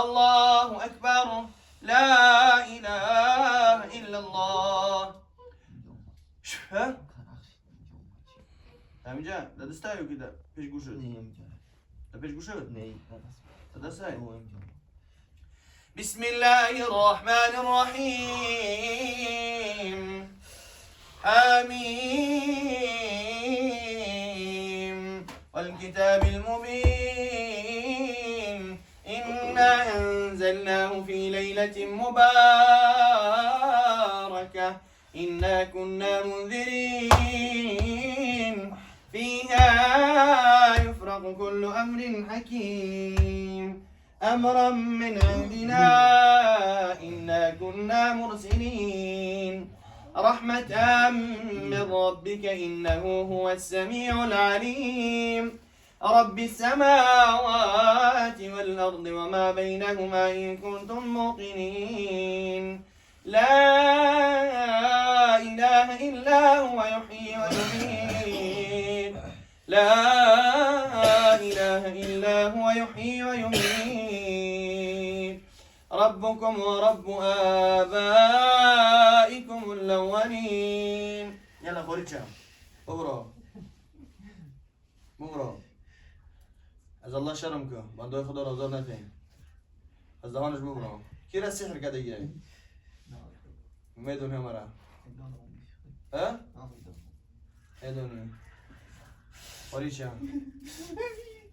الله أكبر لا إله إلا الله. ها؟ همینجا دستایو كده پیش گوشت. پیش گوشت. دستای. بسم الله الرحمن الرحيم. حميم والكتاب المبين إنا أنزلناه في ليلة مباركة إنا كنا منذرين فيها يفرق كل أمر حكيم أمرا من عندنا إنا كنا مرسلين رحمة من ربك إنه هو السميع العليم رب السماوات والأرض وما بينهما إن كنتم موقنين لا إله إلا هو يحيي ويميت لا إله إلا هو يحيي ويميت ربكم ورب آبائكم الأولين. يلا خوريتشا بغرو بغرو از الله شرم که بندای خدا را آزار نکنی از دهانش ببرو. کی را سحر کرده گیری؟ میدونی مرا؟ ها؟ میدونی خوريتشا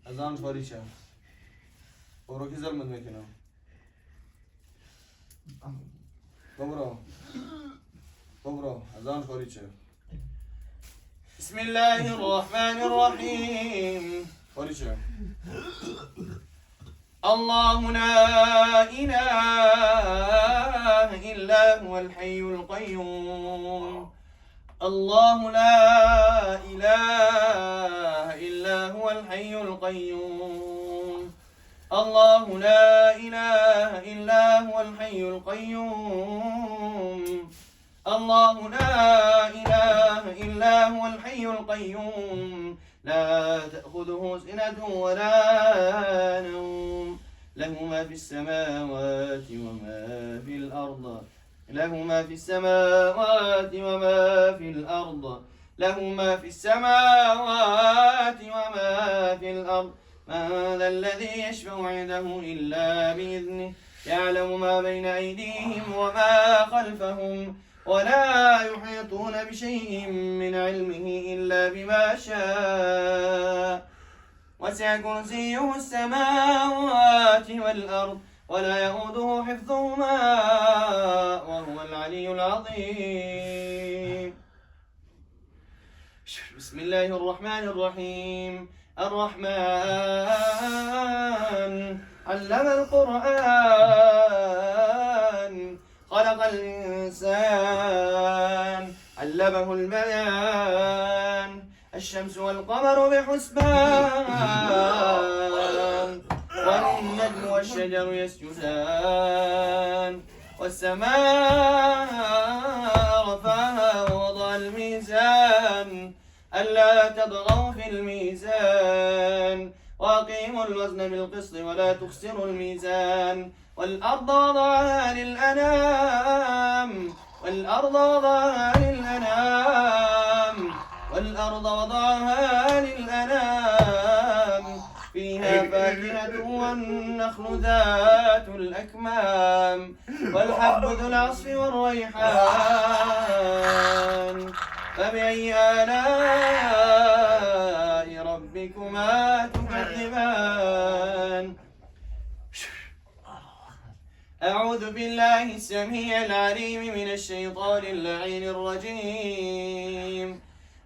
از دهانش خوريتشا بغرو کی ظلمت میکنه بغرو بغرو از دهانش خوريتشا. بسم الله الرحمن الرحيم. خوريتشا الله لا إله إلا هو الحي القيوم الله لا إله إلا هو الحي القيوم الله لا إله إلا هو الحي القيوم الله لا إله إلا هو الحي القيوم لا تأخذه سنة ولا نوم له ما في السماوات وما في الأرض له ما في السماوات وما في الأرض له ما في السماوات وما في الأرض من ذا الذي يشفع عنده إلا بإذنه يعلم ما بين أيديهم وما خلفهم ولا يحيطون بشيء من علمه إلا بما شاء وسع كرسيه السماوات والأرض ولا يؤوده حفظهما وهو العلي العظيم. بسم الله الرحمن الرحيم. الرحمن علم القرآن خلق الإنسان علمه البيان الشمس والقمر بحسبان والنجم والشجر يسجدان والسماء رفعها ووضع الميزان ألا تطغوا في الميزان وأقيموا الوزن بالقسط ولا تخسروا الميزان والأرض وضعها للأنام والأرض وضعها للأنام والأرض وضعها للأنام فيها فاكهة والنخل ذات الأكمام والحب ذو العصف والريحان فبأي آلاء ربكما تكذبان. أعوذ بالله السميع العليم من الشيطان اللعين الرجيم.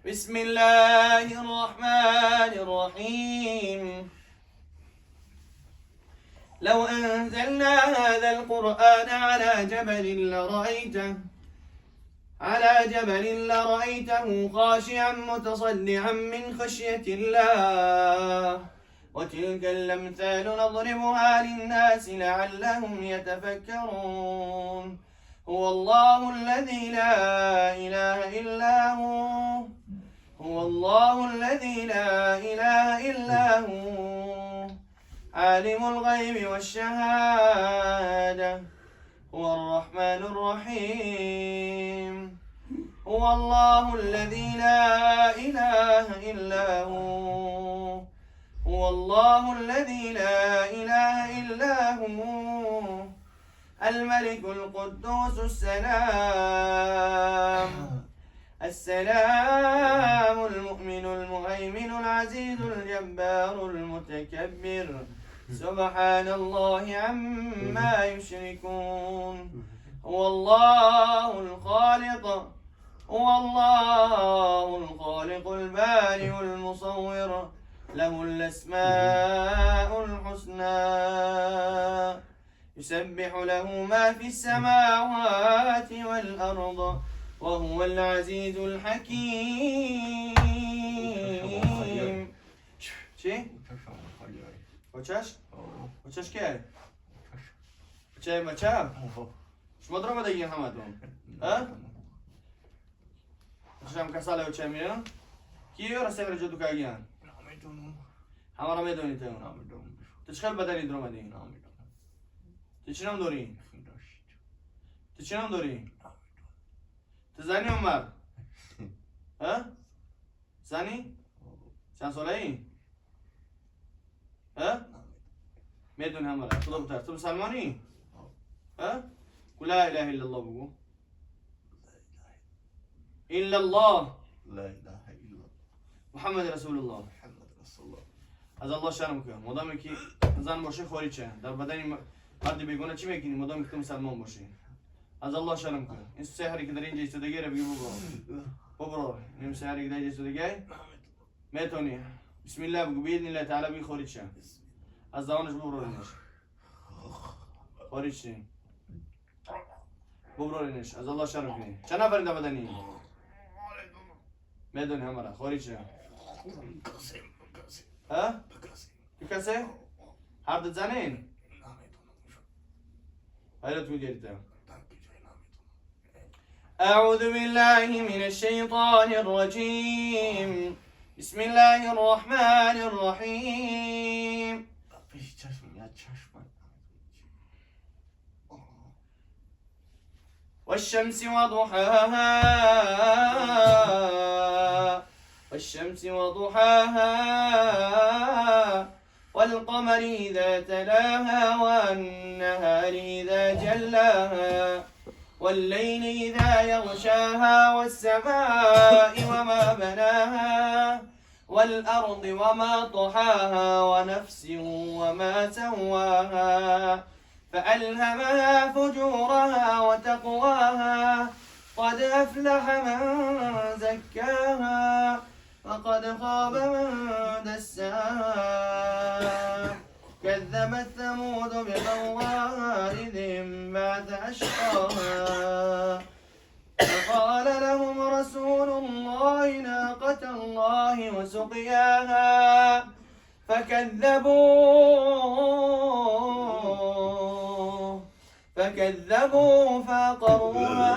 بسم الله الرحمن الرحيم. لو أنزلنا هذا القرآن على جبل لرأيته خاشعا متصدعا من خشية الله وتلك الأمثال نضربها للناس لعلهم يتفكرون. هو الله الذي لا إله إلا هو الله الذي لا إله إلا هو عالم الغيب والشهادة هو الرحمن الرحيم. هو الله الذي لا إله إلا هو. هو الله الذي لا إله إلا هو الملك القدوس السلام المؤمن المهيمن العزيز الجبار المتكبر سبحان الله عما يشركون. هو الله الخالق البارئ المصور له الأسماء الحسنى يسبح له ما في السماوات والأرض وهو العزيز الحكيم. چی؟ بچهش؟ بچهش که؟ بچه؟ شما درام دیگه همتون؟ ها؟ شما کساله بچه میرن؟ کی راسته بر جدو کاگیان؟ همه را میدونید تو؟ تو چه خیلی بدنی درام دی؟ تو چی نام داری؟ تو چی نام داری؟ تو زنی عمر؟ ها؟ زنی؟ چند ساله ای؟ ها؟ میدونی همه را خدا بتر تو مسلمانی؟ ها؟ قل لا اله الا الله بگو الا الله لا إله إلا الله محمد رسول الله. محمد رسول الله. از الله شرم کن مادامی که زن باشه خوری چه در بدن مردی بیگانه چی میکنی مادامی که تو مسلمان باشی از الله شرم کن. این سحری که در اینجا ایستادگی رو بگی ببرو این سحری که در اینجا ایستادگی میتونی بسم الله بگو باذن الله تعالی بگی خوری چه از زبانش ببرو اینش خوری چه ببرو اینش از الله شرم کنی. چند نفر در بدنی میدونی همه را خوری چه ها؟ بکسه؟ هر دو زنین؟ هایلت میگیرید أعوذ بالله من الشيطان الرجيم بسم الله الرحمن الرحيم والشمس وضحاها والقمر إذا تلاها والنهار إذا جلاها والليل إذا يغشاها والسماء وما بناها والأرض وما طحاها ونفس وما سواها فألهمها فجورها وتقواها قد أفلح من زكاها وقد خاب من دساها كذبت ثمود بطغواها إذ انبعث أشقاها فقال لهم رسول الله ناقة الله وسقياها فكذبوا فعقروها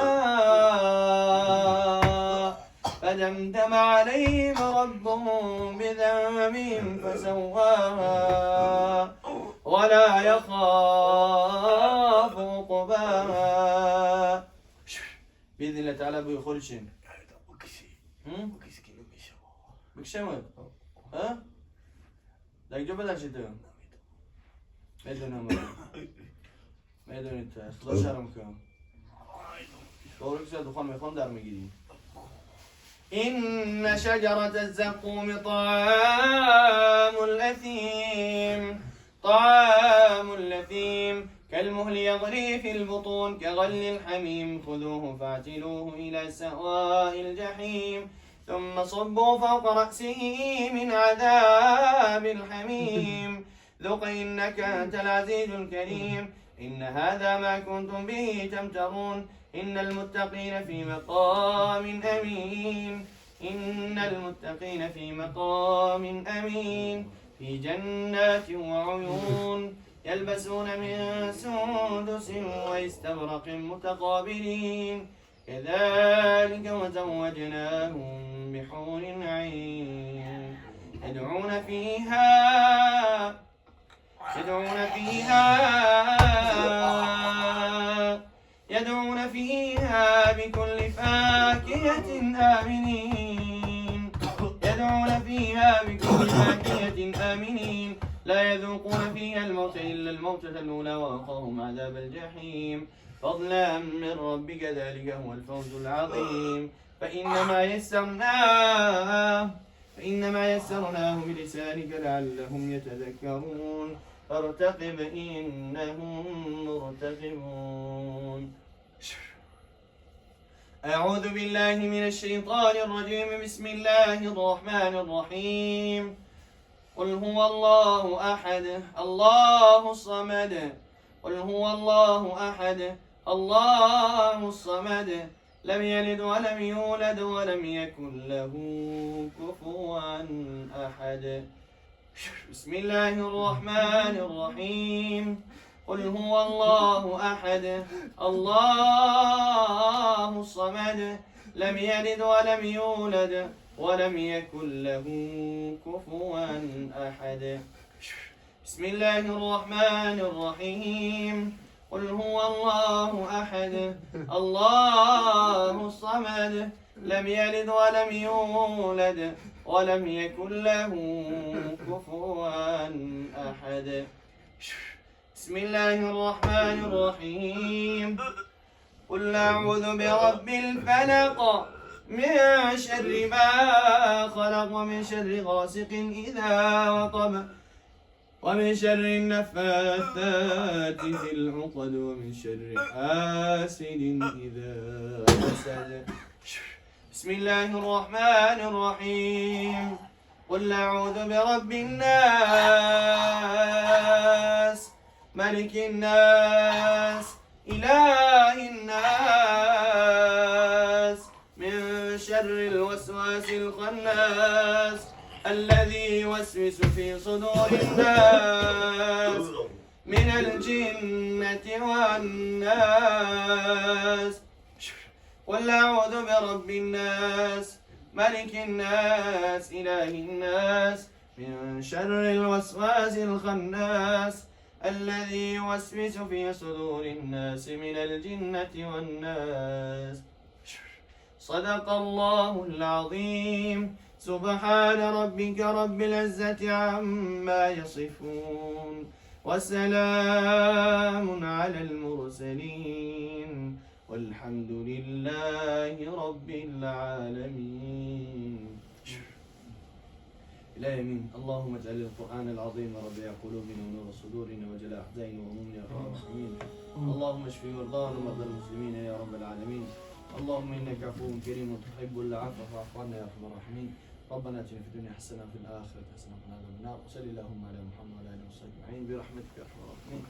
فدمدم عليهم ربهم بذنبهم فسواها ولا يخاف عقباها. بإذن الله تعالى بيخرج شيء بكشمت ها داك جو بدل شيء میدونی انت خدا شرم کن طورك زي دخان میخوان در میگیری. إن شجرة الزقوم طعام الأثيم كالمهل يغلي في البطون كغل الحميم خذوه فاعتلوه إلى سواء الجحيم ثم صبوا فوق رأسه من عذاب الحميم ذق إنك أنت العزيز الكريم إن هذا ما كنتم به تمترون إن المتقين في مقام أمين في جنات وعيون يلبسون من سندس واستبرق متقابلين كذلك وزوجناهم بحور عين يدعون فيها يدعون فيها بكل فاكهة آمنين لا يذوقون فيها الموت إلا الموتة الأولى ووقاهم عذاب الجحيم فضلا من ربك ذلك هو الفوز العظيم فإنما يسرناه بلسانك لعلهم يتذكرون فارتقب إنهم مرتقبون. أعوذ بالله من الشيطان الرجيم. بسم الله الرحمن الرحيم. قل هو الله أحد الله الصمد قل هو الله أحد الله الصمد لم يلد ولم يولد ولم يكن له كفوا أحد. بسم الله الرحمن الرحيم. قل هو الله أحد الله الصمد لم يلد ولم يولد ولم يكن له كفوا أحد. بسم الله الرحمن الرحيم. قل هو الله أحد الله الصمد لم يلد ولم يولد ولم يكن له كفوا أحد. بسم الله الرحمن الرحيم. قل أعوذ برب الفلق من شر ما خلق ومن شر غاسق إذا وقب ومن شر النفاثات في العقد ومن شر حاسد إذا حسد. بسم الله الرحمن الرحيم. قل أعوذ برب الناس ملك الناس إله الناس من شر الوسواس الخناس الذي يوسوس في صدور الناس من الجنة والناس. قل أعوذ برب الناس ملك الناس إله الناس من شر الوسواس الخناس الذي يوسوس في صدور الناس من الجنة والناس. صدق الله العظيم. سبحان ربك رب العزة عما يصفون وسلام على المرسلين والحمد لله رب العالمين. الآمين. اللهم اجعل القرآن العظيم ربيع قلوبنا ونور صدورنا وجلاء أحزاننا وهمومنا يا أرحم الراحمين. اللهم اشف مرضانا ومرضى المسلمين يا رب العالمين. اللهم إنك عفو كريم تحب العفو فاعف عنا يا أرحم الراحمين. ربنا اتنا في الدنيا حسنه وفي الاخره حسنه وقنا عذاب النار. وصل اللهم على محمد وعلى اله وصحبه اجمعين برحمتك يا ارحم الراحمين.